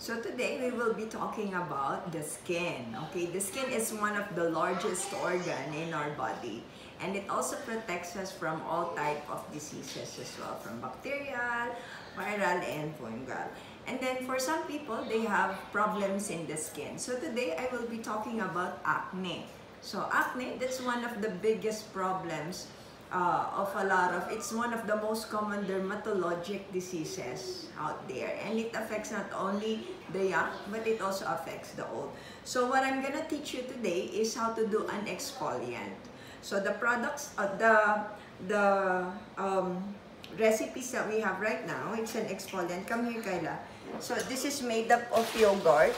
So today we will be talking about the skin. Okay, the skin is one of the largest organ in our body, and it also protects us from all type of diseases as well, from bacterial, viral, and fungal. And then for some people, they have problems in the skin. So today I will be talking about acne. So acne, that's one of the biggest problems of a lot of, it's one of the most common dermatologic diseases out there, and it affects not only the young but it also affects the old. So what I'm gonna teach you today is how to do an exfoliant. So the products, recipes that we have right now, it's an exfoliant. Come here, Kyla. So this is made up of yogurt.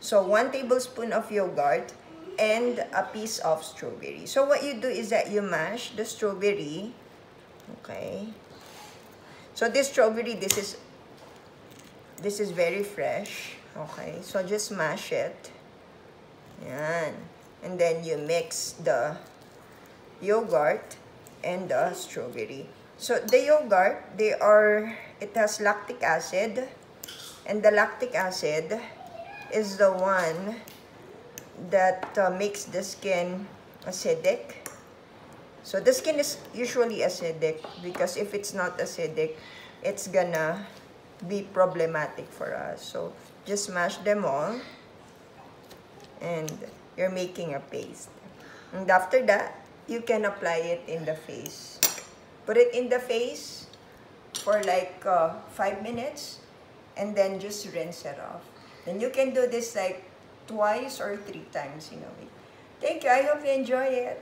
So 1 tablespoon of yogurt and a piece of strawberry. So what you do is that you mash the strawberry. Okay. So this strawberry, this is very fresh. Okay. So just mash it. Yan. And then you mix the yogurt and the strawberry. So the yogurt, it has lactic acid, and the lactic acid is the one that makes the skin acidic. So the skin is usually acidic because if it's not acidic, it's gonna be problematic for us. So just mash them all and you're making a paste. And after that, you can apply it in the face. Put it in the face for like 5 minutes and then just rinse it off. Then you can do this like twice or 3 times in a week. Thank you. I hope you enjoy it.